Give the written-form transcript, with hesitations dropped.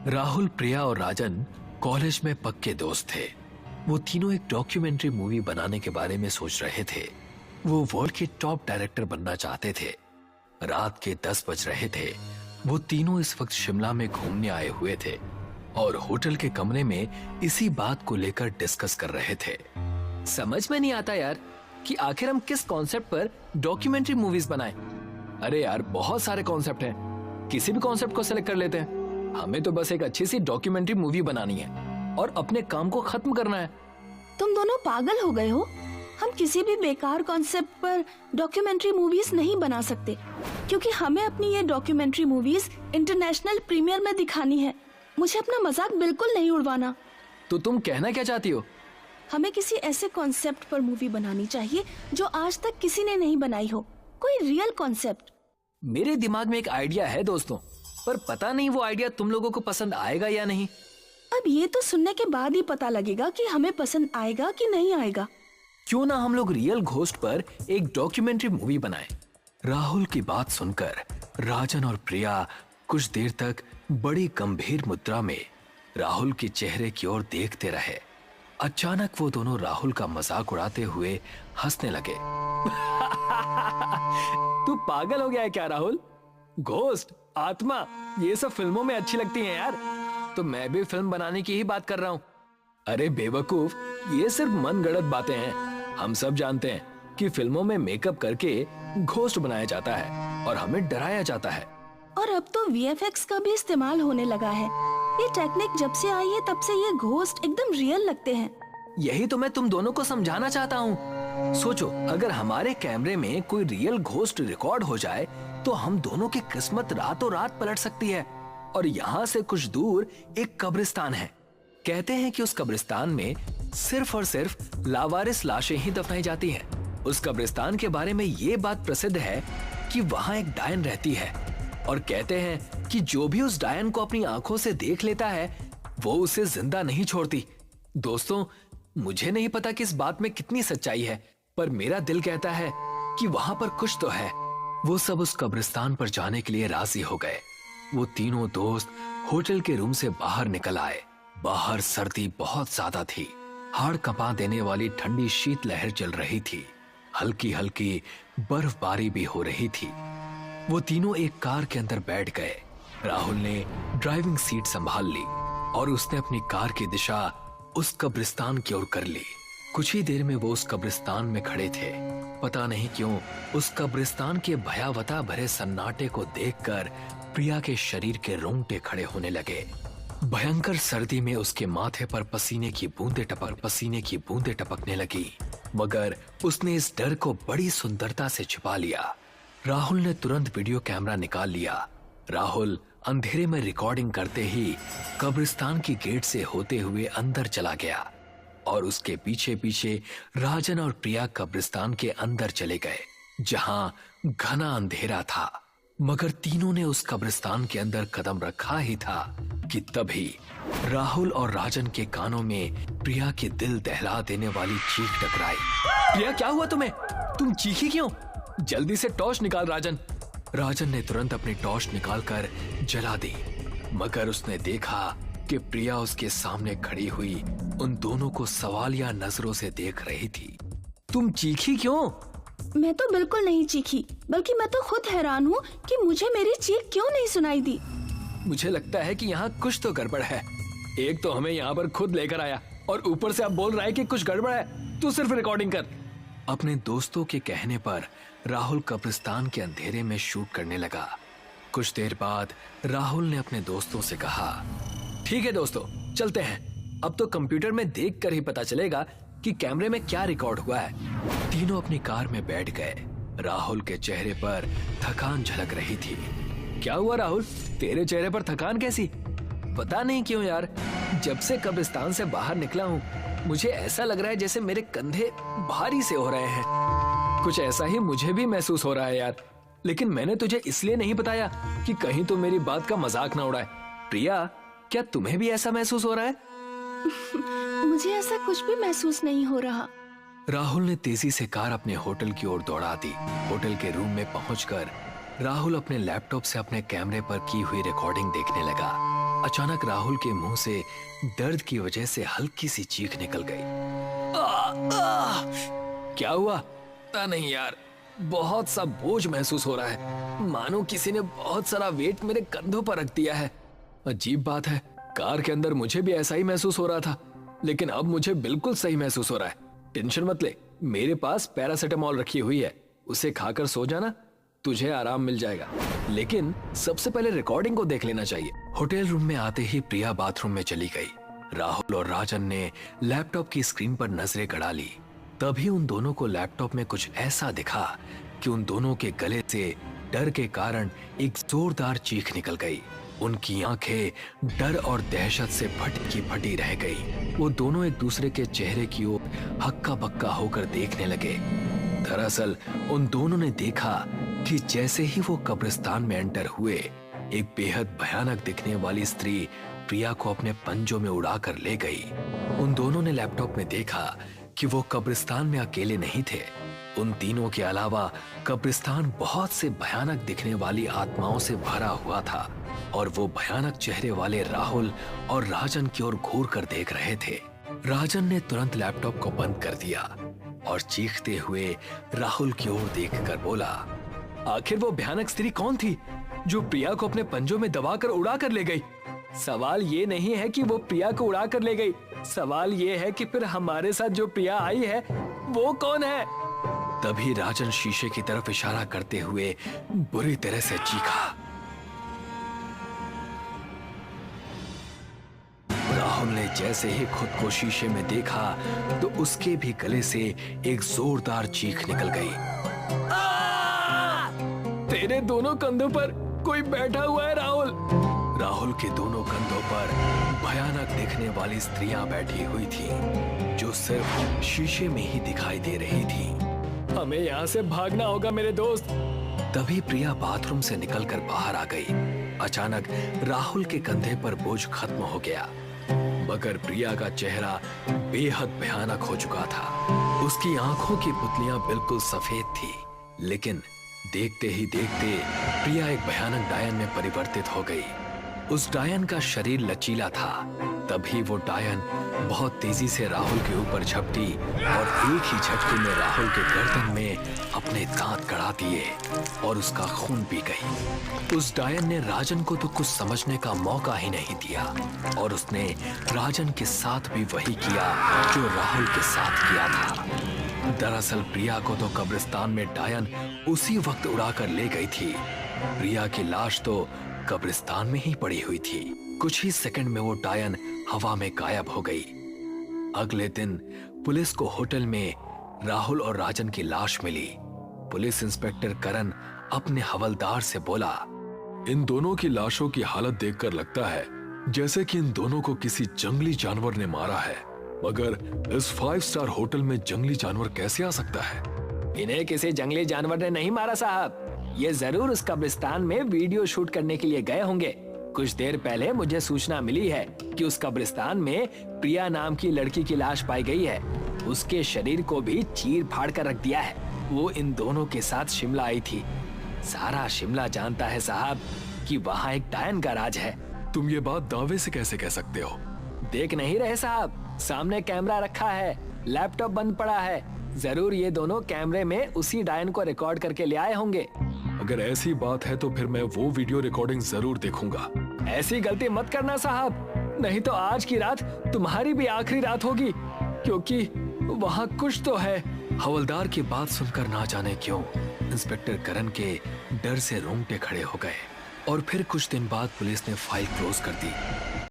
राहुल, प्रिया और राजन कॉलेज में पक्के दोस्त थे। वो तीनों एक डॉक्यूमेंट्री मूवी बनाने के बारे में सोच रहे थे। वो वर्ल्ड के टॉप डायरेक्टर बनना चाहते थे। रात के 10 बज रहे थे। वो तीनों इस वक्त शिमला में घूमने आए हुए थे और होटल के कमरे में इसी बात को लेकर डिस्कस कर रहे थे। समझ में नहीं आता यार कि आखिर हम किस कॉन्सेप्ट पर डॉक्यूमेंट्री मूवीज बनाएं। अरे यार, बहुत सारे कॉन्सेप्ट हैं, किसी भी कॉन्सेप्ट को सेलेक्ट कर लेते हैं। हमें तो बस एक अच्छी सी डॉक्यूमेंट्री मूवी बनानी है और अपने काम को खत्म करना है। तुम दोनों पागल हो गए हो। हम किसी भी बेकार कॉन्सेप्ट पर डॉक्यूमेंट्री मूवीज नहीं बना सकते, क्योंकि हमें अपनी ये डॉक्यूमेंट्री मूवीज इंटरनेशनल प्रीमियर में दिखानी है। मुझे अपना मजाक बिल्कुल नहीं उड़वाना। तो तुम कहना क्या चाहती हो? हमें किसी ऐसे कॉन्सेप्ट पर मूवी बनानी चाहिए जो आज तक किसी ने नहीं बनाई हो, कोई रियल कॉन्सेप्ट। मेरे दिमाग में एक आइडिया है दोस्तों, पर पता नहीं वो आइडिया तुम लोगों को पसंद आएगा या नहीं। अब ये तो सुनने के बाद ही पता लगेगा कि हमें पसंद आएगा कि नहीं आएगा। क्यों ना हम लोग रियल घोस्ट पर एक डॉक्यूमेंट्री मूवी बनाएं। राहुल की बात सुनकर राजन और प्रिया कुछ देर तक बड़ी गंभीर मुद्रा में राहुल के चेहरे की ओर देखते रहे। अचानक वो दोनों राहुल का मजाक उड़ाते हुए हंसने लगे। तू पागल हो गया है क्या राहुल? घोस्ट, आत्मा, ये सब फिल्मों में अच्छी लगती हैं यार। तो मैं भी फिल्म बनाने की ही बात कर रहा हूँ। अरे बेवकूफ, ये सिर्फ मनगढ़ंत बातें हैं। हम सब जानते हैं कि फिल्मों में मेकअप करके घोस्ट बनाया जाता है और हमें डराया जाता है। और अब तो VFX का भी इस्तेमाल होने लगा है। ये टेक्निक जब से आई है तब से ये घोस्ट एकदम रियल लगते हैं। यही तो मैं तुम दोनों को समझाना चाहता हूँ। सोचो, अगर हमारे कैमरे में कोई रियल घोस्ट रिकॉर्ड हो जाए तो हम दोनों की किस्मत रातों रात पलट सकती है। और यहाँ से कुछ दूर एक कब्रिस्तान है। कहते हैं कि उस कब्रिस्तान में सिर्फ और सिर्फ लावारिस लाशें ही दफनाई जाती हैं। उस कब्रिस्तान के बारे में ये बात प्रसिद्ध है कि वहाँ एक डायन रहती है और कहते हैं कि जो भी उस डायन को अपनी आंखों से देख लेता है वो उसे जिंदा नहीं छोड़ती। दोस्तों, मुझे नहीं पता कि इस बात में कितनी सच्चाई है, पर मेरा दिल कहता है कि वहाँ पर कुछ तो है। वो सब उस कब्रिस्तान पर जाने के लिए राजी हो गए। वो तीनों दोस्त होटल के रूम से बाहर निकल आए। बाहर सर्दी बहुत ज्यादा थी। हाड़ कंपा देने वाली ठंडी शीतलहर चल रही थी। हल्की हल्की बर्फबारी भी हो रही थी। वो तीनों एक कार के अंदर बैठ गए। राहुल ने ड्राइविंग सीट संभाल ली और उसने अपनी कार की दिशा उस कब्रिस्तान की ओर कर ली। कुछ ही देर में वो उस कब्रिस्तान में खड़े थे। पता नहीं क्यों उस कब्रिस्तान के भयावता भरे सन्नाटे को देखकर प्रिया के शरीर के रोंगटे खड़े होने लगे। भयंकर सर्दी में उसके माथे पर पसीने की बूंदें टपकने लगी, मगर उसने इस डर को बड़ी सुंदरता से छिपा लिया। राहुल ने तुरंत वीडियो कैमरा निकाल लिया। राहुल अंधेरे में रिकॉर्डिंग करते ही कब्रिस्तान की गेट से होते हुए अंदर चला गया और उसके पीछे पीछे राजन और प्रिया कब्रिस्तान के अंदर चले गए, जहां घना अंधेरा था। मगर तीनों ने उस कब्रिस्तान के अंदर कदम रखा ही था कि तभी राहुल और राजन के कानों में प्रिया के दिल दहला देने वाली चीख टकराई। प्रिया, क्या हुआ तुम्हें? तुम चीखी क्यों? जल्दी से टॉर्च निकाल राजन। राजन ने तुरंत अपनी टॉर्च निकालकर जला दी, मगर उसने देखा कि प्रिया उसके सामने खड़ी हुई उन दोनों को सवालिया नजरों से देख रही थी। तुम चीखी क्यों? मैं तो बिल्कुल नहीं चीखी, बल्कि मैं तो खुद हैरान हूँ कि मुझे मेरी चीख क्यों नहीं सुनाई दी। मुझे लगता है कि यहाँ कुछ तो गड़बड़ है। एक तो हमें यहाँ पर खुद लेकर आया और ऊपर से अब बोल रहा है कि कुछ गड़बड़ है। तू सिर्फ रिकॉर्डिंग कर। अपने दोस्तों के कहने पर राहुल कब्रिस्तान के अंधेरे में शूट करने लगा। कुछ देर बाद राहुल ने अपने दोस्तों से कहा, ठीक है दोस्तों, चलते हैं। अब तो कंप्यूटर में देख कर ही पता चलेगा कि कैमरे में क्या रिकॉर्ड हुआ है। तीनों अपनी कार में बैठ गए। राहुल के चेहरे पर थकान झलक रही थी। क्या हुआ राहुल, तेरे चेहरे पर थकान कैसी? पता नहीं क्यों यार, जब से कब्रिस्तान से बाहर निकला हूँ मुझे ऐसा लग रहा है जैसे मेरे कंधे भारी से हो रहे हैं। कुछ ऐसा ही मुझे भी महसूस हो रहा है यार, लेकिन मैंने तुझे इसलिए नहीं बताया कि कहीं तो मेरी बात का मजाक ना उड़ाए। प्रिया, क्या तुम्हें भी ऐसा महसूस हो रहा है? मुझे ऐसा कुछ भी महसूस नहीं हो रहा। राहुल ने तेजी से कार अपने होटल की ओर दौड़ा दी। होटल के रूम में पहुंचकर राहुल अपने लैपटॉप से अपने कैमरे पर की हुई रिकॉर्डिंग देखने लगा। अचानक राहुल के मुंह से दर्द की वजह से हल्की सी चीख निकल गई। क्या हुआ? पता नहीं यार, बहुत सा बोझ महसूस हो रहा है, मानो किसी ने बहुत सारा वेट मेरे कंधों पर रख दिया है। अजीब बात है, कार के अंदर मुझे भी ऐसा ही महसूस हो रहा था, लेकिन अब मुझे बिल्कुल सही महसूस हो रहा है। टेंशन मत ले, मेरे पास पैरासिटामोल रखी हुई है, उसे खाकर सो जाना, तुझे आराम मिल जाएगा। लेकिन सबसे पहले रिकॉर्डिंग को देख लेना चाहिए। होटल रूम में आते ही प्रिया बाथरूम में चली गई। राहुल और राजन ने लैपटॉप की स्क्रीन पर नजरें गड़ा ली। तभी उन दोनों को लैपटॉप में कुछ ऐसा दिखा कि उन दोनों के गले से डर के कारण एक जोरदार चीख निकल गई। उनकी आंखें डर और दहशत से फटी की फटी रह गई। वो दोनों एक दूसरे के चेहरे की ओर हक्का बक्का होकर देखने लगे। दरअसल उन दोनों ने देखा कि जैसे ही वो कब्रिस्तान में एंटर हुए, एक बेहद भयानक दिखने वाली स्त्री प्रिया को अपने पंजों में उड़ाकर ले गई। उन दोनों ने लैपटॉप में देखा कि वो कब्रिस्तान में अकेले नहीं थे। उन तीनों के अलावा कब्रिस्तान बहुत से भयानक दिखने वाली आत्माओं से भरा हुआ था और वो भयानक चेहरे वाले राहुल और राजन की ओर घूर कर देख रहे थे। राजन ने तुरंत लैपटॉप को बंद कर दिया और चीखते हुए राहुल की ओर देखकर बोला, आखिर वो भयानक स्त्री कौन थी जो प्रिया को अपने पंजों में दबाकर उड़ा कर ले गई? सवाल ये नहीं है कि वो प्रिया को उड़ा कर ले गई, सवाल ये है कि फिर हमारे साथ जो प्रिया आई है वो कौन है? तभी राजन शीशे की तरफ इशारा करते हुए बुरी तरह से चीखा। राहुल ने जैसे ही खुद को शीशे में देखा तो उसके भी गले से एक जोरदार चीख निकल गई। तेरे दोनों कंधों पर कोई बैठा हुआ है राहुल। राहुल के दोनों कंधों पर भयानक दिखने वाली स्त्रियां बैठी हुई थी जो सिर्फ शीशे में ही दिखाई दे रही थी। हमें यहाँ से भागना होगा मेरे दोस्त। तभी प्रिया बाथरूम से निकलकर बाहर आ गई। अचानक राहुल के कंधे पर बोझ खत्म हो गया, मगर प्रिया का चेहरा बेहद भयानक हो चुका था। उसकी आंखों की पुतलियां बिल्कुल सफेद थी, लेकिन देखते ही देखते प्रिया एक भयानक डायन में परिवर्तित हो गई। उस डायन का शरीर लचीला था। तभी वो डायन बहुत तेजी से राहुल के ऊपर झपटी और एक ही झटके में राहुल के गर्दन में अपने दांत गड़ा दिए और उसका खून पी गई। उस डायन ने राजन को तो कुछ समझने का मौका ही नहीं दिया और उसने राजन के साथ भी वही किया जो राहुल के साथ किया था। दरअसल प्रिया को तो कब्रिस्तान में डायन उसी वक्त उड़ाकर ले गई थी। प्रिया की लाश तो कब्रिस्तान में ही पड़ी हुई थी। कुछ ही सेकंड में वो डायन हवा में गायब हो गई। अगले दिन पुलिस को होटल में राहुल और राजन की लाश मिली। पुलिस इंस्पेक्टर करण अपने हवलदार से बोला, इन दोनों की लाशों की हालत देखकर लगता है जैसे कि इन दोनों को किसी जंगली जानवर ने मारा है, मगर इस 5 स्टार होटल में जंगली जानवर कैसे आ सकता है? इन्हें किसी जंगली जानवर ने नहीं मारा साहब, ये जरूर उस कब्रिस्तान में वीडियो शूट करने के लिए गए होंगे। कुछ देर पहले मुझे सूचना मिली है कि उस कब्रिस्तान में प्रिया नाम की लड़की की लाश पाई गई है। उसके शरीर को भी चीर फाड़ कर रख दिया है। वो इन दोनों के साथ शिमला आई थी। सारा शिमला जानता है साहब कि वहाँ एक डायन का राज है। तुम ये बात दावे से कैसे कह सकते हो? देख नहीं रहे साहब, सामने कैमरा रखा है, लैपटॉप बंद पड़ा है। जरूर ये दोनों कैमरे में उसी डायन को रिकॉर्ड करके ले आए होंगे। अगर ऐसी बात है तो फिर मैं वो वीडियो रिकॉर्डिंग जरूर देखूंगा। ऐसी गलती मत करना साहब, नहीं तो आज की रात तुम्हारी भी आखिरी रात होगी, क्योंकि वहाँ कुछ तो है। हवलदार की बात सुनकर ना जाने क्यों इंस्पेक्टर करण के डर से रोंगटे खड़े हो गए और फिर कुछ दिन बाद पुलिस ने फाइल क्लोज कर दी।